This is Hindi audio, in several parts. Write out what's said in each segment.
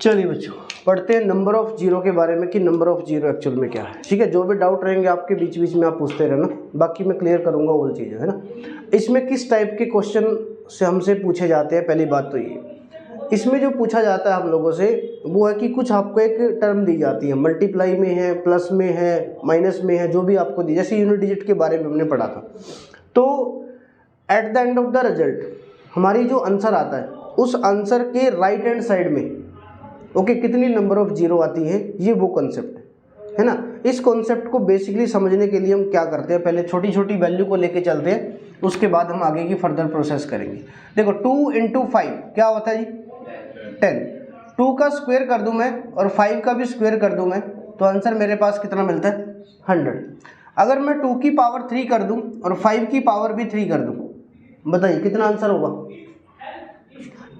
चलिए बच्चों पढ़ते हैं नंबर ऑफ जीरो के बारे में कि नंबर ऑफ जीरो एक्चुअल में क्या है। ठीक है, जो भी डाउट रहेंगे आपके बीच बीच में आप पूछते रहना, बाकी मैं क्लियर करूंगा वो चीज़ें, है ना। इसमें किस टाइप के क्वेश्चन से हमसे पूछे जाते हैं, पहली बात तो ये, इसमें जो पूछा जाता है हम लोगों से वो है कि कुछ आपको एक टर्म दी जाती है, मल्टीप्लाई में है, प्लस में है, माइनस में है, जो भी आपको दी, जैसे यूनिट डिजिट के बारे में हमने पढ़ा था। तो at the end of the result हमारी जो आंसर आता है उस आंसर के राइट हैंड साइड में कितनी नंबर ऑफ जीरो आती है, ये वो कॉन्सेप्ट है ना। इस कॉन्सेप्ट को बेसिकली समझने के लिए हम क्या करते हैं, पहले छोटी छोटी वैल्यू को लेके चलते हैं, उसके बाद हम आगे की फर्दर प्रोसेस करेंगे। देखो 2 × 5 क्या होता है जी, 10। 2 का स्क्वायर कर दूं मैं और 5 का भी स्क्वायर कर दूं मैं, तो आंसर मेरे पास कितना मिलता है, 100। अगर मैं 2 की पावर 3 कर दूं और 5 की पावर भी 3 कर दूं, बताइए कितना आंसर होगा।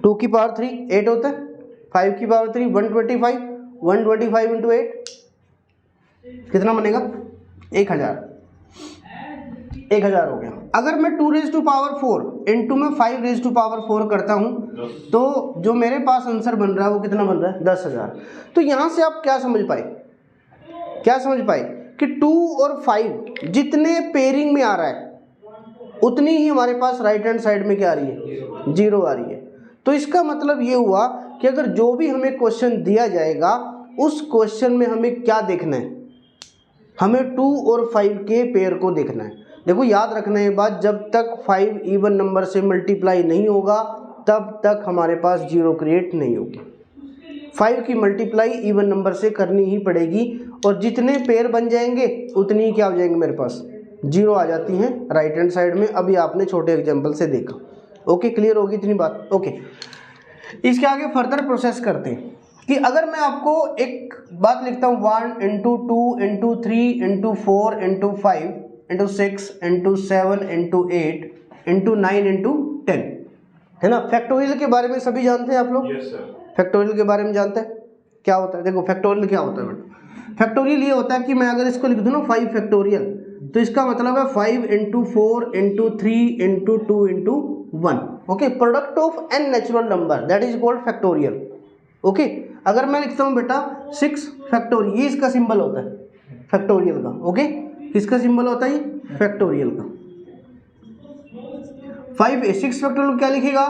2 की पावर 3 8 होता है, 5 की पावर 3 125, 125 × 8 कितना बनेगा, 1000 हो गया। अगर मैं 2⁴ इंटू में 5⁴ करता हूं तो जो मेरे पास आंसर बन रहा है वो कितना बन रहा है, 10,000। तो यहां से आप क्या समझ पाए, कि 2 और 5 जितने पेयरिंग में आ रहा है उतनी ही हमारे पास राइट हैंड साइड में क्या आ रही है, जीरो आ रही है। तो इसका मतलब ये हुआ कि अगर जो भी हमें क्वेश्चन दिया जाएगा उस क्वेश्चन में हमें क्या देखना है, हमें 2 और 5 के पेयर को देखना है। देखो याद रखना ये बात, जब तक 5 इवन नंबर से मल्टीप्लाई नहीं होगा तब तक हमारे पास जीरो क्रिएट नहीं होगी। 5 की मल्टीप्लाई इवन नंबर से करनी ही पड़ेगी और जितने पेयर बन जाएंगे उतनी ही क्या हो जाएंगे, मेरे पास जीरो आ जाती हैं राइट हैंड साइड में। अभी आपने छोटे एग्जाम्पल से देखा। ओके, क्लियर होगी इतनी बात। ओके, इसके आगे फर्दर प्रोसेस करते हैं कि अगर मैं आपको एक बात लिखता हूँ 1 × 2 × 3 × 4 × 5 × 6 × 7 × 8 × 9 × 10, है ना। फैक्टोरियल के बारे में सभी जानते हैं आप लोग? Yes sir. फैक्टोरियल के बारे में जानते हैं क्या होता है? देखो फैक्टोरियल क्या होता है बेटा, फैक्टोरियल ये होता है कि मैं अगर इसको लिख दूँ ना 5 फैक्टोरियल, तो इसका मतलब है 5 × 4 × 3 × 2 × 1। Okay, product of n natural number that is called factorial. Okay, अगर मैं लिखता हूँ बेटा 6 फैक्टोरियल, ये इसका सिंबल होता है फैक्टोरियल का। ओके, किसका सिंबल होता है ये, फैक्टोरियल का। 6 फैक्टोरियल क्या लिखेगा,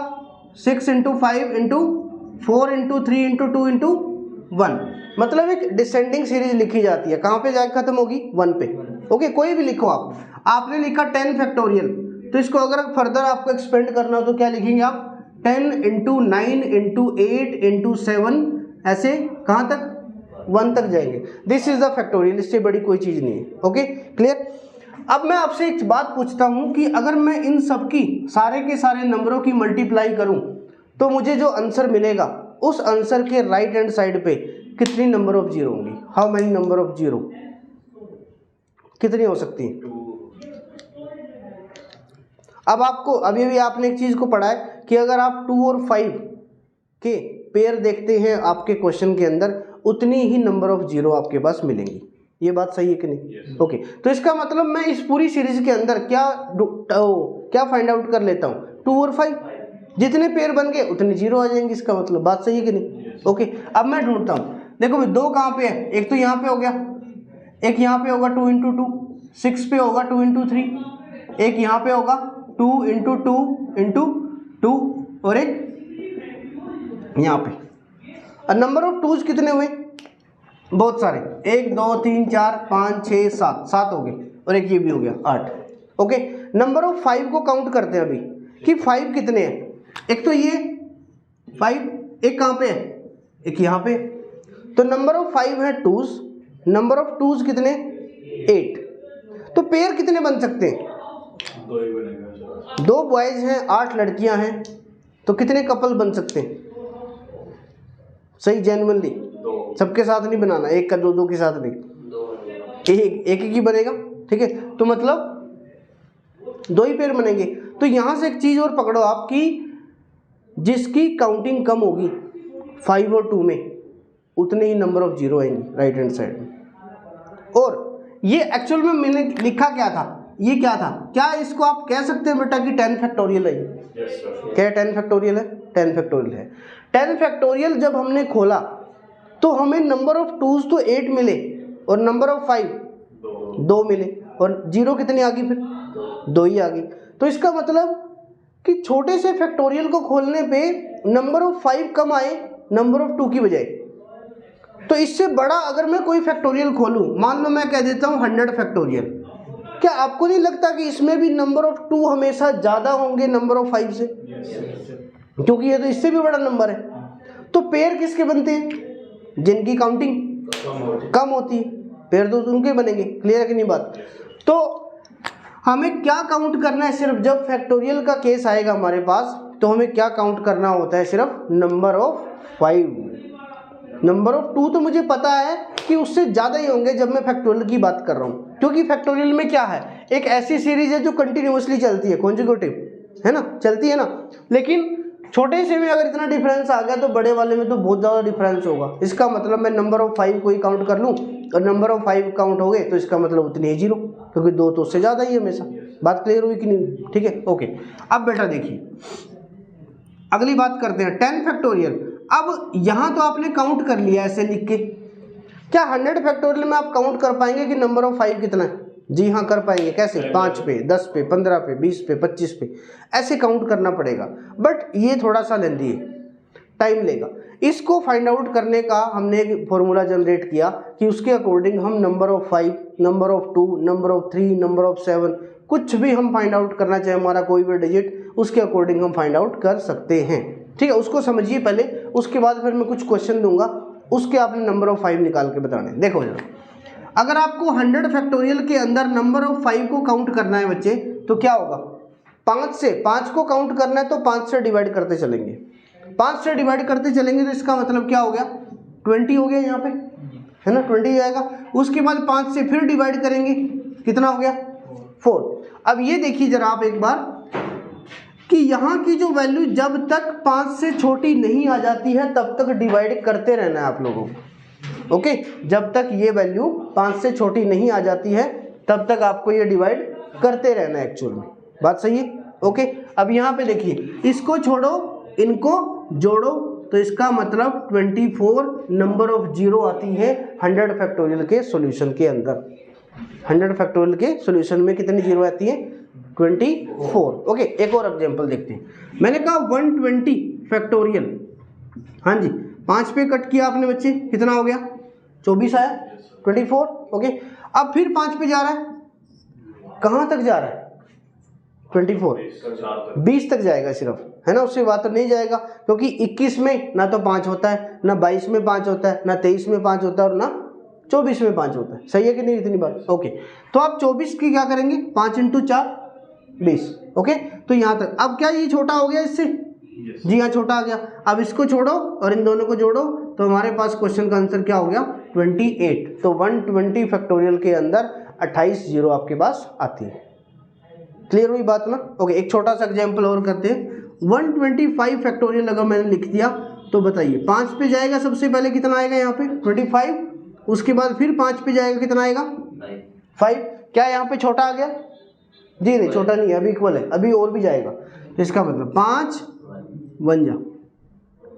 6 × 5 × 4 × 3 × 2 × 1, मतलब एक डिसेंडिंग सीरीज लिखी जाती है। कहाँ पे जाके खत्म होगी, 1 पे। ओके, कोई भी लिखो आप, आपने लिखा 10 फैक्टोरियल, तो इसको अगर फर्दर आपको एक्सपेंड करना हो तो क्या लिखेंगे आप, 10 × 9 × 8 × 7, ऐसे कहाँ तक, 1 तक जाएंगे। दिस इज द फैक्टोरियल, इससे बड़ी कोई चीज़ नहीं है। Okay, clear. अब मैं आपसे एक बात पूछता हूँ कि अगर मैं इन सब की सारे के सारे नंबरों की मल्टीप्लाई करूँ तो मुझे जो आंसर मिलेगा उस आंसर के राइट हैंड साइड पे कितनी नंबर ऑफ जीरो होंगी, how many number of zero, कितनी हो सकती है। अब आपको अभी भी आपने एक चीज को पढ़ा है कि अगर आप 2 और 5 के पेयर देखते हैं आपके क्वेश्चन के अंदर, उतनी ही नंबर ऑफ जीरो आपके पास मिलेंगी। ये बात सही है कि नहीं? ओके, तो इसका मतलब मैं इस पूरी सीरीज के अंदर क्या फाइंड आउट कर लेता हूँ, 2 और 5 जितने पेयर बन गए उतने जीरो आ जाएंगे। इसका मतलब बात सही है कि नहीं? ओके, अब मैं ढूंढता हूँ, देखो भाई 2 कहाँ पे है, एक तो यहाँ पे हो गया, एक यहाँ पे होगा 2 × 2, 6 पे होगा 2 × 3, एक यहाँ पे होगा 2 × 2 × 2 और एक यहाँ पे। और नंबर ऑफ टूज कितने हुए, बहुत सारे, 1 2 3 4 5 6 7 हो गए और एक ये भी हो गया 8। ओके, नंबर ऑफ 5 को काउंट करते हैं अभी कि 5 कितने हैं। एक तो ये 5, एक कहाँ पे है, एक यहाँ पे। तो नंबर ऑफ 5 है टूज, नंबर ऑफ टूज कितने, 8। तो पेयर कितने बन सकते हैं, 2 ही बनेगा। 2 बॉयज हैं 8 लड़कियां हैं, तो कितने कपल बन सकते हैं, सही जेन्युइनली, सबके साथ नहीं बनाना, एक का 2 के साथ नहीं, एक ही बनेगा। ठीक है, तो मतलब 2 ही पेयर बनेंगे। तो यहां से एक चीज और पकड़ो आप कि जिसकी काउंटिंग कम होगी 5 और 2 में, उतने ही नंबर ऑफ जीरो आएंगे राइट हैंड साइड में। और ये एक्चुअल में मैंने लिखा क्या था, ये क्या था, क्या इसको आप कह सकते हैं बेटा कि 10 फैक्टोरियल है? क्या 10 फैक्टोरियल है? 10 फैक्टोरियल है। 10 फैक्टोरियल जब हमने खोला तो हमें नंबर ऑफ टूज तो 8 मिले और नंबर ऑफ 5 2 मिले, और 0 कितनी आ गई, फिर 2 ही आ गई। तो इसका मतलब कि छोटे से फैक्टोरियल को खोलने पे नंबर ऑफ 5 कम आए नंबर ऑफ 2 की बजाय। तो इससे बड़ा अगर मैं कोई फैक्टोरियल खोलूं, मान लो मैं कह देता हूं 100 फैक्टोरियल, क्या आपको नहीं लगता कि इसमें भी नंबर ऑफ 2 हमेशा ज़्यादा होंगे नंबर ऑफ 5 से? क्योंकि ये तो इससे भी बड़ा नंबर है। तो पेयर किसके बनते हैं? जिनकी काउंटिंग कम होती है, पेयर तो उनके बनेंगे। क्लियर है कि नहीं बात? तो हमें क्या काउंट करना है, सिर्फ जब फैक्टोरियल का केस आएगा हमारे पास, तो हमें क्या काउंट करना होता है, सिर्फ नंबर ऑफ 5। नंबर ऑफ 2 तो मुझे पता है कि उससे ज़्यादा ही होंगे जब मैं फैक्टोरियल की बात कर रहा हूँ, क्योंकि फैक्टोरियल में क्या है, एक ऐसी सीरीज है जो कंटिन्यूअसली चलती है, कॉन्जिक्यूटिव है ना, चलती है ना। लेकिन छोटे से में अगर इतना डिफरेंस आ गया तो बड़े वाले में तो बहुत ज़्यादा डिफरेंस होगा। इसका मतलब मैं नंबर ऑफ 5 को ही काउंट कर लूँ और नंबर ऑफ 5 काउंट हो गए तो इसका मतलब उतनी है 0, क्योंकि 2 तो उससे ज़्यादा ही है हमेशा। बात क्लियर हुई कि नहीं? ठीक है, ओके। अब बेटा देखिए अगली बात करते हैं 10 फैक्टोरियल। अब यहाँ तो आपने काउंट कर लिया ऐसे लिख के, क्या 100 फैक्टोरियल में आप काउंट कर पाएंगे कि नंबर ऑफ 5 कितना है? जी हाँ कर पाएंगे। कैसे? 5 पे, 10 पे, 15 पे, 20 पे, 25 पे, ऐसे काउंट करना पड़ेगा। बट ये थोड़ा सा लेंदी है, टाइम लेगा। इसको फाइंड आउट करने का हमने एक फॉर्मूला जनरेट किया कि उसके अकॉर्डिंग हम number of 5, number of 2, number of 3, number of 7, कुछ भी हम फाइंड आउट करना चाहे हमारा कोई भी डिजिट, उसके अकॉर्डिंग हम फाइंड आउट कर सकते हैं। ठीक है, उसको समझिए पहले, उसके बाद फिर मैं कुछ क्वेश्चन दूंगा, उसके आपने नंबर ऑफ 5 निकाल के बताने। देखो जरा, अगर आपको 100 फैक्टोरियल के अंदर नंबर ऑफ 5 को काउंट करना है बच्चे, तो क्या होगा? 5 से 5 को काउंट करना है तो 5 से डिवाइड करते चलेंगे, 5 से डिवाइड करते चलेंगे तो इसका मतलब क्या हो गया? 20 हो गया यहाँ पे, है ना, 20 जाएगा। उसके बाद 5 से फिर डिवाइड करेंगे, कितना हो गया? 4। अब ये देखिए जरा आप एक बार कि यहाँ की जो वैल्यू जब तक 5 से छोटी नहीं आ जाती है तब तक डिवाइड करते रहना है आप लोगों को। ओके, जब तक ये वैल्यू 5 से छोटी नहीं आ जाती है तब तक आपको ये डिवाइड करते रहना है एक्चुअल में। बात सही है? ओके, अब यहाँ पे देखिए, इसको छोड़ो इनको जोड़ो तो इसका मतलब 24 नंबर ऑफ 0 आती है 100 फैक्टोरियल के सॉल्यूशन के अंदर। 100 फैक्टोरियल के सॉल्यूशन में कितनी 0 आती है? 24। ओके, एक और एग्जांपल देखते हैं। मैंने कहा 120 फैक्टोरियल, हाँ जी, 5 पे कट किया आपने बच्चे, कितना हो गया? 24 आया, 24। ओके, अब फिर 5 पे जा रहा है, कहाँ तक जा रहा है? 24, 20 तक जाएगा सिर्फ, है ना, उससे बात तो नहीं जाएगा, क्योंकि 21 में ना तो 5 होता है, ना 22 में 5 होता है, ना 23 में 5 होता है, और ना 24 में 5 होता है। सही है कि नहीं इतनी बात? ओके, तो आप 24 की क्या करेंगे? 5 × 4 20। ओके, तो यहाँ तक। अब क्या ये छोटा हो गया इससे? जी हाँ, छोटा आ गया। अब इसको छोड़ो और इन दोनों को जोड़ो तो हमारे पास क्वेश्चन का आंसर क्या हो गया? 28। तो 120 फैक्टोरियल के अंदर 28 0 आपके पास आती है। क्लियर हुई बात ना? ओके, एक छोटा सा एग्जांपल और करते हैं। 125 फैक्टोरियल अगर मैंने लिख दिया तो बताइए, 5 पे जाएगा सबसे पहले, कितना आएगा यहाँ पे? 25। उसके बाद फिर 5 पे जाएगा, कितना आएगा? 5। क्या यहाँ पे छोटा आ गया? जी नहीं, छोटा नहीं है, अभी इक्वल है, अभी और भी जाएगा। तो इसका मतलब 5 1 जा,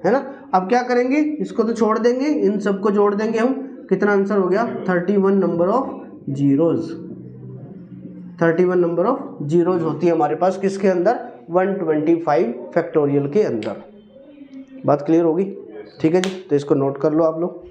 है ना। अब क्या करेंगे? इसको तो छोड़ देंगे, इन सबको जोड़ देंगे हम, कितना आंसर हो गया? 31 number of zeros. 31 number of zeros होती है हमारे पास किसके अंदर? 125 फैक्टोरियल के अंदर। बात क्लियर होगी? ठीक है जी, तो इसको नोट कर लो आप लोग।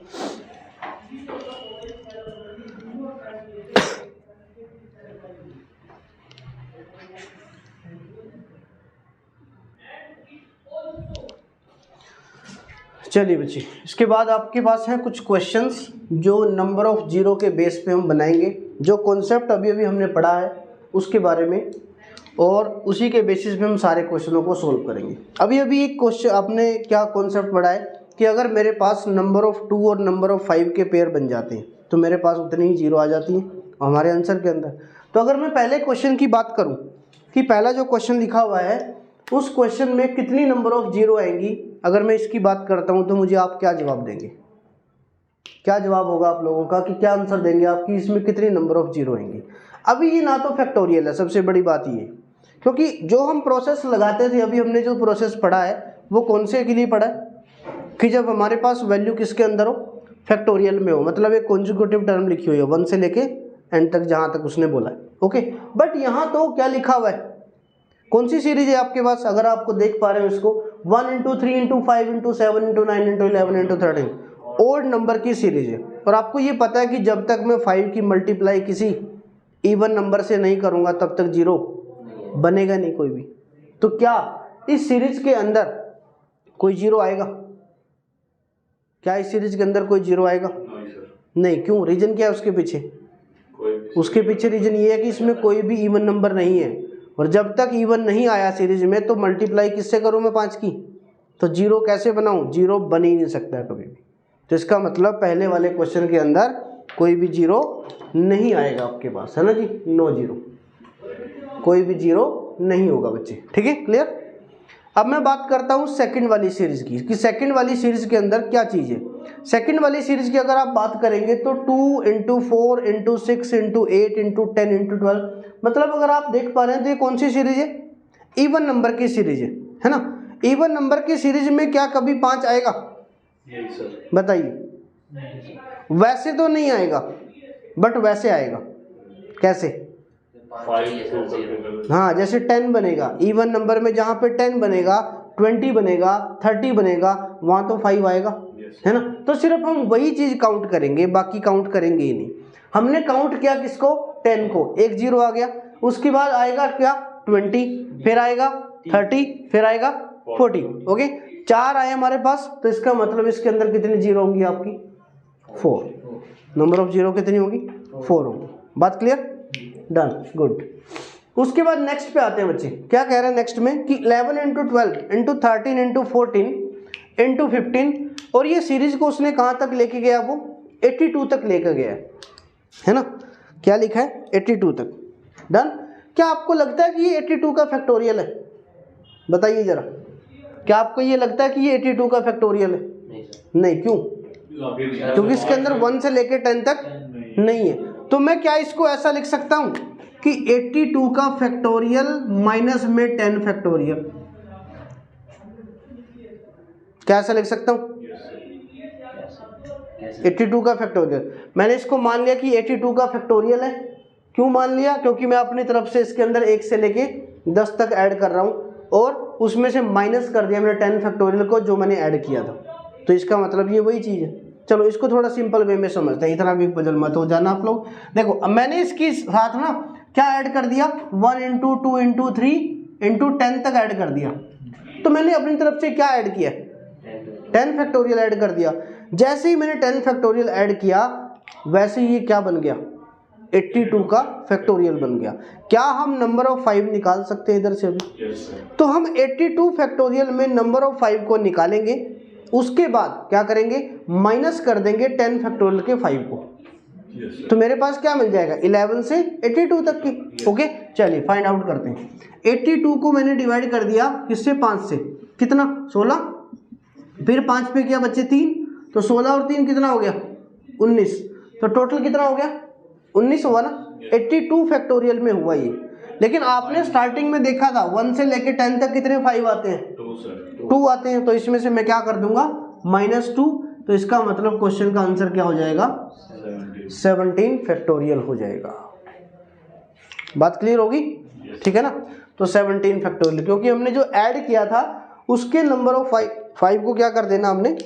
चलिए बच्चे, इसके बाद आपके पास हैं कुछ क्वेश्चंस जो नंबर ऑफ 0 के बेस पे हम बनाएंगे, जो कॉन्सेप्ट अभी अभी हमने पढ़ा है उसके बारे में, और उसी के बेसिस पे हम सारे क्वेश्चनों को सोल्व करेंगे। अभी अभी एक क्वेश्चन आपने क्या कॉन्सेप्ट पढ़ा है कि अगर मेरे पास नंबर ऑफ 2 और नंबर ऑफ 5 के पेयर बन जाते हैं तो मेरे पास उतनी ही 0 आ जाती हैं हमारे आंसर के अंदर। तो अगर मैं पहले क्वेश्चन की बात करूं कि पहला जो क्वेश्चन लिखा हुआ है उस क्वेश्चन में कितनी नंबर ऑफ 0 आएंगी, अगर मैं इसकी बात करता हूं तो मुझे आप क्या जवाब देंगे? क्या जवाब होगा आप लोगों का कि क्या आंसर देंगे आपकी, इसमें कितनी नंबर ऑफ 0 आएंगी? अभी ये ना तो फैक्टोरियल है, सबसे बड़ी बात ये, क्योंकि जो हम प्रोसेस लगाते थे, अभी हमने जो प्रोसेस पढ़ा है वो कौन से के लिए पढ़ा है कि जब हमारे पास वैल्यू किसके अंदर हो? फैक्टोरियल में हो, मतलब एक कॉन्जुगेटिव टर्म लिखी हुई है 1 से लेके एंड तक जहाँ तक उसने बोला है। ओके, बट यहाँ तो क्या लिखा हुआ है, कौन सी सीरीज है आपके पास, अगर आपको देख पा रहे हो इसको 1 into 3 into 5 into 7 into 9 into 11 into 13 odd number की सीरीज है। और आपको ये पता है कि जब तक मैं 5 की मल्टीप्लाई किसी इवन नंबर से नहीं करूँगा तब तक जीरो बनेगा नहीं कोई भी। तो क्या इस सीरीज के अंदर कोई जीरो आएगा, क्या इस सीरीज के अंदर कोई जीरो आएगा? नहीं सर, नहीं। क्यों? रीजन क्या है उसके पीछे? उसके पीछे रीजन ये है कि इसमें कोई भी इवन नंबर नहीं है, और जब तक इवन नहीं आया सीरीज में तो मल्टीप्लाई किससे करूं मैं 5 की, तो जीरो कैसे बनाऊं? जीरो बन ही नहीं सकता है कभी भी। तो इसका मतलब पहले वाले क्वेश्चन के अंदर कोई भी जीरो नहीं आएगा आपके पास, है ना जी, नो जीरो, कोई भी जीरो नहीं होगा बच्चे, ठीक है, क्लियर। अब मैं बात करता हूँ सेकंड वाली सीरीज की, कि सेकंड वाली सीरीज के अंदर क्या चीज़ है। सेकंड वाली सीरीज की अगर आप बात करेंगे तो 2 into 4 into 6 into 8 into 10 into 12, मतलब अगर आप देख पा रहे हैं तो ये कौन सी सीरीज है? इवन नंबर की सीरीज है ना। इवन नंबर की सीरीज में क्या कभी 5 आएगा? यही सर, बताइए। वैसे तो नहीं आएगा, बट वैसे आएगा। कैसे? 5 हाँ, जैसे 10 बनेगा इवन नंबर में, जहाँ पे 10 बनेगा 20 बनेगा 30 बनेगा, वहाँ तो 5 आएगा, है ना। तो सिर्फ हम वही चीज़ काउंट करेंगे, बाकी काउंट करेंगे ही नहीं। हमने काउंट किया किसको? 10 को, एक जीरो आ गया। उसके बाद आएगा क्या? 20, फिर आएगा 30, फिर आएगा 40। ओके, 4 आए हमारे पास, तो इसका मतलब इसके अंदर कितनी जीरो होंगी आपकी? 4। नंबर ऑफ जीरो कितनी होगी? 4 होगी। बात क्लियर? Done, good. उसके बाद नेक्स्ट पे आते हैं बच्चे, क्या कह रहे हैं नेक्स्ट में कि 11 इंटू 12 इंटू 13 इंटू 14 इंटू 15, और ये सीरीज को उसने कहाँ तक लेके गया? वो 82 तक लेकर गया है ना। क्या लिखा है? 82 तक। डन। क्या आपको लगता है कि ये 82 का फैक्टोरियल है? बताइए जरा, क्या आपको ये लगता है कि ये 82 का फैक्टोरियल है? नहीं। क्यों? क्योंकि इसके अंदर 1 से लेके 10 तक नहीं है। तो मैं क्या इसको ऐसा लिख सकता हूं कि 82 का फैक्टोरियल माइनस में 10 फैक्टोरियल, क्या ऐसा लिख सकता हूं? 82 का फैक्टोरियल। मैंने इसको मान लिया कि 82 का फैक्टोरियल है। क्यों मान लिया? क्योंकि मैं अपनी तरफ से इसके अंदर 1 से लेके 10 तक ऐड कर रहा हूं, और उसमें से माइनस कर दिया मैंने 10 फैक्टोरियल को जो मैंने ऐड किया था। तो इसका मतलब ये वही चीज़ है। चलो इसको थोड़ा सिंपल वे में समझते हैं, इतना भी पजल मत हो जाना आप लोग। देखो, अब मैंने इसके साथ ना क्या ऐड कर दिया? 1 इंटू 2 इंटू 3 इंटू 10 तक ऐड कर दिया। तो मैंने अपनी तरफ से क्या ऐड किया? 10 फैक्टोरियल ऐड कर दिया। जैसे ही मैंने 10 फैक्टोरियल ऐड किया, वैसे ही ये क्या बन गया? 82 का फैक्टोरियल बन गया। क्या हम नंबर ऑफ 5 निकाल सकते हैं इधर से अभी? तो हम 82 फैक्टोरियल में नंबर ऑफ 5 को निकालेंगे, उसके बाद क्या करेंगे? माइनस कर देंगे 10 फैक्टोरियल के 5 को। तो मेरे पास क्या मिल जाएगा? 11 से 82 तक की। ओके, चलिए फाइंड आउट करते हैं। 82 को मैंने डिवाइड कर दिया किससे? 5 से। कितना? 16। फिर 5 पे किया बच्चे 3, तो 16 और 3 कितना हो गया? 19। तो टोटल कितना हो गया? 19 हुआ ना। 82 फैक्टोरियल में हुआ ये। लेकिन आपने स्टार्टिंग में देखा था 1 से लेके 10 तक कितने 5 आते हैं? 2 आते हैं। तो इसमें से मैं क्या कर दूंगा? -2। तो इसका मतलब क्वेश्चन का आंसर क्या हो जाएगा? 17 फैक्टोरियल हो जाएगा। बात क्लियर होगी? ठीक है ना। तो 17 फैक्टोरियल, क्योंकि हमने जो ऐड किया था उसके नंबर ऑफ 5 को क्या कर देना? हमने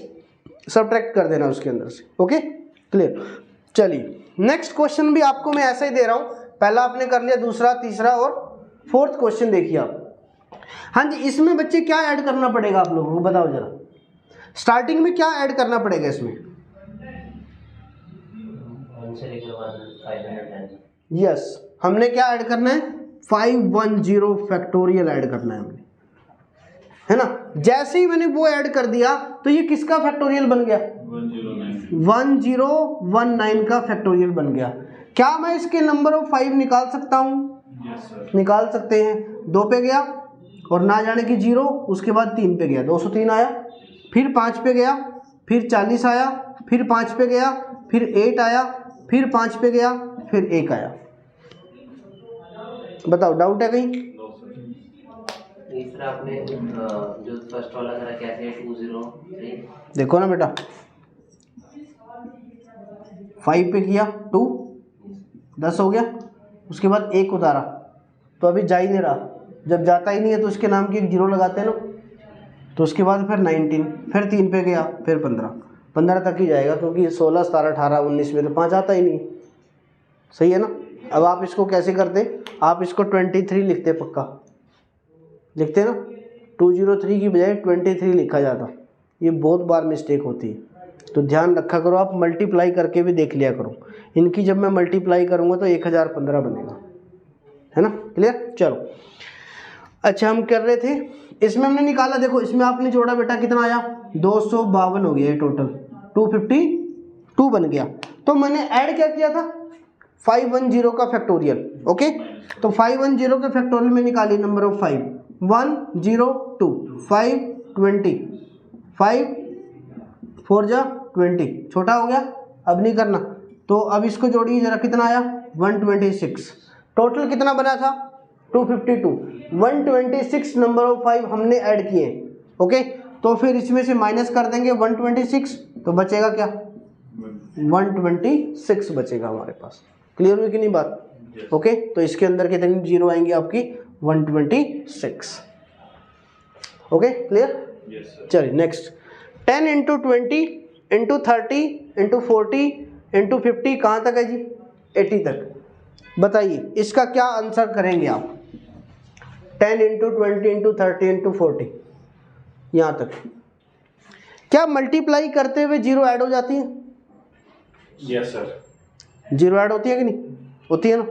सब्ट्रैक्ट कर देना उसके अंदर से। Okay, clear. चलिए नेक्स्ट क्वेश्चन भी आपको मैं ऐसा ही दे रहा हूं। पहला आपने कर लिया, दूसरा, तीसरा और फोर्थ क्वेश्चन देखिए आप। हाँ जी, इसमें बच्चे क्या ऐड करना पड़ेगा आप लोगों को? बताओ जरा, स्टार्टिंग में क्या ऐड करना पड़ेगा इसमें? यस, हमने क्या ऐड करना है? 510 फैक्टोरियल ऐड करना है हमने, है ना। जैसे ही मैंने वो ऐड कर दिया तो ये किसका फैक्टोरियल बन गया? 1019 का फैक्टोरियल बन गया। क्या मैं इसके नंबर ऑफ 5 निकाल सकता हूं? निकाल सकते हैं। 2 पे गया और ना जाने की 0, उसके बाद 3 पे गया, 203 आया। फिर 5 पे गया, फिर 40 आया, फिर 5 पे गया, फिर 8 आया, फिर 5 पे गया, फिर 1 आया। बताओ, डाउट है कहीं? तीसरा आपने जो फर्स्ट वाला करा कैसे? 203 देखो ना बेटा, 5 पे किया 2, 10 हो गया। उसके बाद 1 उतारा तो अभी जा ही नहीं रहा, जब जाता ही नहीं है तो उसके नाम की एक 0 लगाते हैं ना। तो उसके बाद फिर 19, फिर 3 पे गया, फिर 15 तक ही जाएगा, क्योंकि 16, 17, 18, 19 में तो 5 आता ही नहीं। सही है ना। अब आप इसको कैसे करते, आप इसको 23 लिखते, पक्का लिखते ना, 203 की बजाय 23 लिखा जाता। ये बहुत बार मिस्टेक होती है, तो ध्यान रखा करो। आप मल्टीप्लाई करके भी देख लिया करो। इनकी जब मैं मल्टीप्लाई करूँगा तो 1015 बनेगा, है ना। क्लियर। चलो अच्छा, हम कर रहे थे, इसमें हमने निकाला, देखो इसमें आपने जोड़ा बेटा कितना आया, 252 हो गया ये टोटल, 252 बन गया। तो मैंने ऐड क्या किया था, 510 का फैक्टोरियल। ओके, तो 510 के फैक्टोरियल में निकाली नंबर ऑफ 5, 102, 520, 5 4 जा 20, छोटा हो गया, अब नहीं करना। तो अब इसको जोड़िए जरा, कितना आया 126। टोटल कितना बना था 252, 126 नंबर ऑफ 5 हमने ऐड किए। ओके, तो फिर इसमें से माइनस कर देंगे 126, तो बचेगा क्या 126 बचेगा हमारे पास। क्लियर हुई कि नहीं बात। ओके, तो इसके अंदर कितनी 0 आएंगी आपकी 126। Okay clear. चलिए next, 10 into 20 into 30 into 40 into 50 कहाँ तक है जी 80 तक। बताइए इसका क्या आंसर करेंगे आप। 10 इंटू 20 इंटू 30 इंटू 40 यहाँ तक। क्या मल्टीप्लाई करते हुए 0 ऐड हो जाती है। Yes sir. 0 ऐड होती है कि नहीं होती है ना।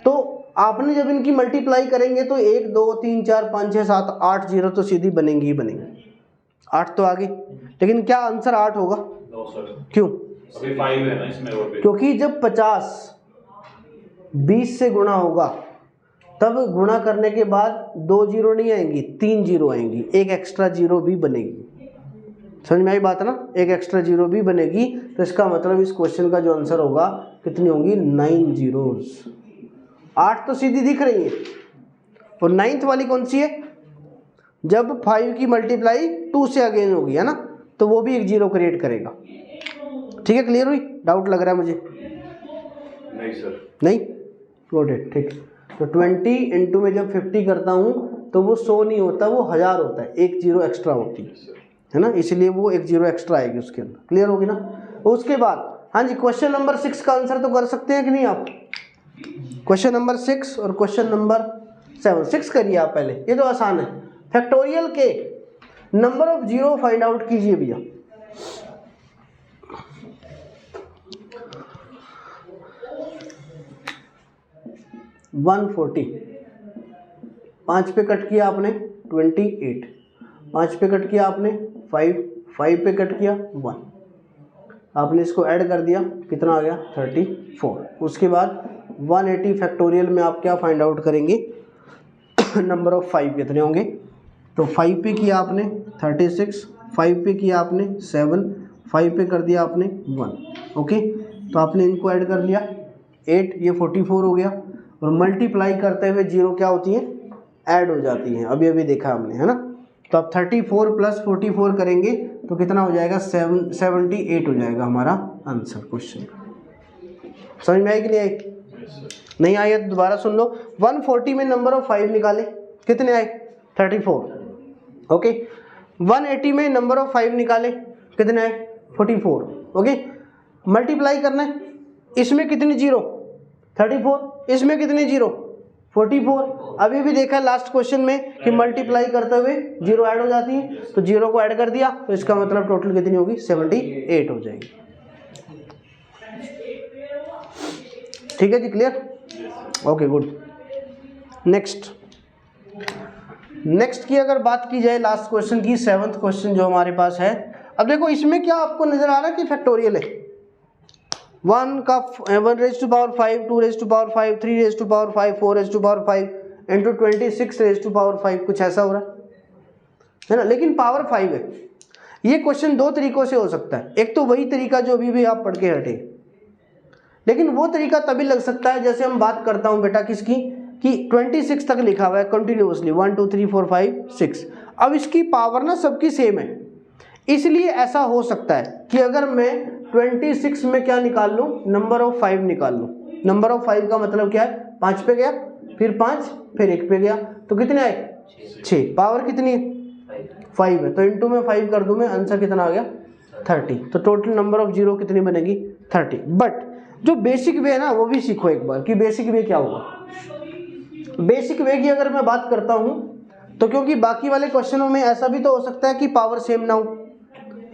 तो आपने जब इनकी मल्टीप्लाई करेंगे तो 1 2 3 4 5 6 7 8 0 तो सीधी बनेंगी ही बनेंगी। 8 तो आगे, लेकिन क्या आंसर 8 होगा। No sir. क्यों। अभी 5 है ना इसमें और भी। क्योंकि जब 50 20 से गुणा होगा तब गुणा करने के बाद 2 0 नहीं आएंगी, 3 0 आएंगी, एक एक्स्ट्रा 0 भी बनेगी। समझ में आई बात ना, एक एक्स्ट्रा 0 भी बनेगी। तो इसका मतलब इस क्वेश्चन का जो आंसर होगा कितनी होंगी 9 zeros। 8 तो सीधी दिख रही है, और 9th वाली कौन सी है, जब 5 की मल्टीप्लाई 2 से अगेन होगी, है ना, तो वो भी एक 0 क्रिएट करेगा। ठीक है, क्लियर हुई। डाउट लग रहा है मुझे। नहीं सर। नहीं, गॉट इट। ठीक, तो 20 इंटू में जब 50 करता हूँ तो वो 100 नहीं होता, वो 1000 होता है, एक 0 एक्स्ट्रा होती है ना, इसलिए वो एक 0 एक्स्ट्रा आएगी उसके अंदर। क्लियर होगी ना। उसके बाद हाँ जी, क्वेश्चन नंबर 6 का आंसर तो कर सकते हैं कि नहीं आप। क्वेश्चन नंबर 6 और क्वेश्चन नंबर 7। 6 करिए आप पहले, ये तो आसान है। फैक्टोरियल के नंबर ऑफ 0 फाइंड आउट कीजिए भैया। वन 40, 5 पे कट किया आपने 28, 5 पे कट किया आपने 5, 5 पे कट किया 1, आपने इसको ऐड कर दिया, कितना आ गया 34। उसके बाद 180 फैक्टोरियल में आप क्या फाइंड आउट करेंगे नंबर ऑफ 5 कितने होंगे। तो 5 पे किया आपने 36, 5 पे किया आपने 7, 5 पे कर दिया आपने 1। ओके, तो आपने इनको ऐड कर लिया 8, ये 44 हो गया। और मल्टीप्लाई करते हुए 0 क्या होती हैं ऐड हो जाती हैं, अभी अभी देखा हमने, है ना। तो आप 34 प्लस 44 करेंगे तो कितना हो जाएगा 78 हो जाएगा हमारा आंसर क्वेश्चन। समझ में आई कि नहीं आई। नहीं आई है तो दोबारा सुन लो। 140 में नंबर ऑफ 5 निकाले, कितने आए 34। ओके, 180 में नंबर ऑफ 5 निकाले, कितने आए 44। ओके, मल्टीप्लाई करना है, इसमें कितनी 0 34, इसमें कितनी 0 44। अभी भी देखा लास्ट क्वेश्चन में कि मल्टीप्लाई करते हुए 0 ऐड हो जाती है, तो 0 को ऐड कर दिया, तो इसका मतलब टोटल कितनी होगी 78 हो जाएगी। ठीक है जी, क्लियर। Okay good. नेक्स्ट की अगर बात की जाए लास्ट क्वेश्चन की, 7th क्वेश्चन जो हमारे पास है। अब देखो इसमें क्या आपको नजर आ रहा है कि फैक्टोरियल है। 1 का 1 raise to power 5, 2 raise to power 5, 3 raise to power 5, 4 raise to power 5 into 26 raise to power 5, कुछ ऐसा हो रहा है ना, लेकिन पावर 5 है। ये क्वेश्चन 2 तरीकों से हो सकता है। एक तो वही तरीका जो अभी भी आप पढ़ के हटे, लेकिन वो तरीका तभी लग सकता है जैसे हम बात करता हूँ बेटा किसकी, कि 26 तक लिखा हुआ है कंटिन्यूअसली 1 2 3 4 5 6। अब इसकी पावर ना सबकी सेम है, इसलिए ऐसा हो सकता है कि अगर मैं 26 में क्या निकाल लूँ, नंबर ऑफ 5 निकाल लूँ। नंबर ऑफ 5 का मतलब क्या है, 5 पे गया, फिर 5, फिर 1 पे गया, तो कितने आए 6। पावर कितनी है 5 है, तो इंटू में 5 कर दूँ मैं, आंसर कितना आ गया 30। तो टोटल नंबर ऑफ जीरो कितनी बनेगी 30। बट जो बेसिक वे है ना वो भी सीखो एक बार कि बेसिक वे क्या होगा। बेसिक वे की अगर मैं बात करता हूँ तो क्योंकि बाकी वाले क्वेश्चनों में ऐसा भी तो हो सकता है कि पावर सेम ना हो,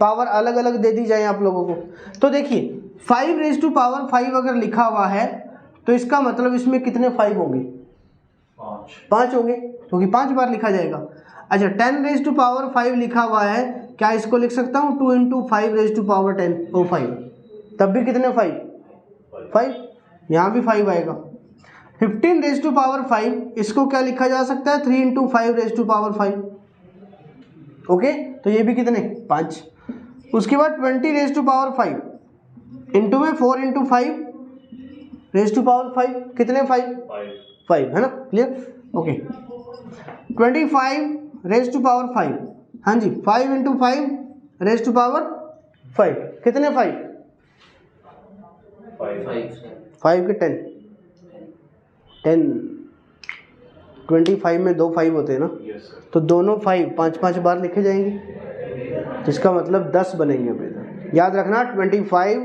पावर अलग अलग दे दी जाए आप लोगों को। तो देखिए 5 रेज़ टू पावर 5 अगर लिखा हुआ है तो इसका मतलब इसमें कितने 5 होंगे, 5 होंगे, क्योंकि 5 बार लिखा जाएगा। अच्छा 10 रेज़ टू पावर 5 लिखा हुआ है, क्या इसको लिख सकता हूँ 2 इंटू 5 रेज़ टू पावर 10 और 5, तब भी कितने 5, यहाँ भी 5 आएगा। 15 रेज़ टू पावर 5 इसको क्या लिखा जा सकता है 3 into 5 raise to power 5। Okay, तो ये भी कितने 5। उसके बाद 20 रेज़ टू पावर 5 इंटू में 4 इंटू 5 रेज़ टू पावर 5 कितने 5 है ना, clear. Okay 25 raise to power 5, हाँ जी 5 इंटू 5 रेज़ टू पावर 5 कितने 5 के 10 25 में 2 5 होते हैं ना, तो दोनों 5 5 बार लिखे जाएंगे, जिसका मतलब 10 बनेंगे बेटा। याद रखना 25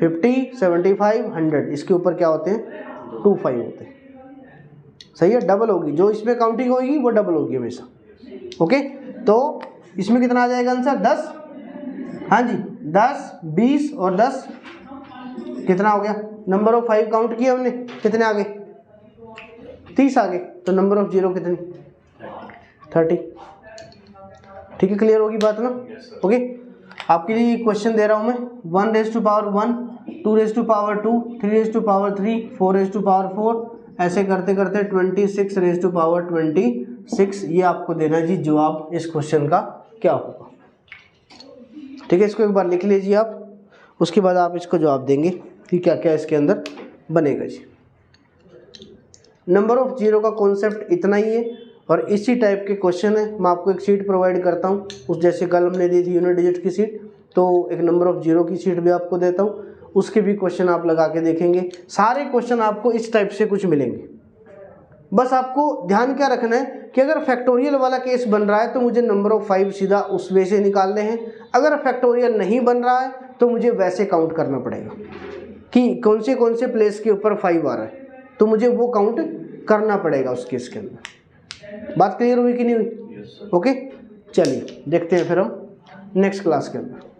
50 75 100 इसके ऊपर क्या होते हैं 2 5 होते हैं, सही है। डबल होगी, जो इसमें काउंटिंग होगी वो डबल होगी हमेशा। ओके, तो इसमें कितना आ जाएगा आंसर 10, हाँ जी 10 20 और 10 कितना हो गया, नंबर ऑफ 5 काउंट किया हमने, कितने आ गए 30 आ गए, तो नंबर ऑफ जीरो कितनी 30। ठीक है, क्लियर होगी बात ना। ओके, आपके लिए क्वेश्चन दे रहा हूँ मैं 1 raise to power 1 2 raise to power 2 3 raise to power 3 4 raise to power 4 ऐसे करते करते 26 रेज़ टू पावर 26, ये आपको देना जी जवाब इस क्वेश्चन का क्या होगा। ठीक है, इसको एक बार लिख लीजिए आप, उसके बाद आप इसको जवाब देंगे कि क्या क्या इसके अंदर बनेगा जी। नंबर ऑफ जीरो का कॉन्सेप्ट इतना ही है और इसी टाइप के क्वेश्चन है। मैं आपको एक शीट प्रोवाइड करता हूँ, उस जैसे कल हमने दी थी यूनिट डिजिट की सीट, तो एक नंबर ऑफ जीरो की सीट भी आपको देता हूँ, उसके भी क्वेश्चन आप लगा के देखेंगे। सारे क्वेश्चन आपको इस टाइप से कुछ मिलेंगे। बस आपको ध्यान क्या रखना है कि अगर फैक्टोरियल वाला केस बन रहा है तो मुझे नंबर ऑफ 5 सीधा उस वे से निकालने हैं, अगर फैक्टोरियल नहीं बन रहा है तो मुझे वैसे काउंट करना पड़ेगा कि कौन से प्लेस के ऊपर 5 आ रहा है, तो मुझे वो काउंट करना पड़ेगा उस केस के अंदर। बात क्लियर हुई कि नहीं हुई? ओके, चलिए देखते हैं फिर हम नेक्स्ट क्लास के अंदर।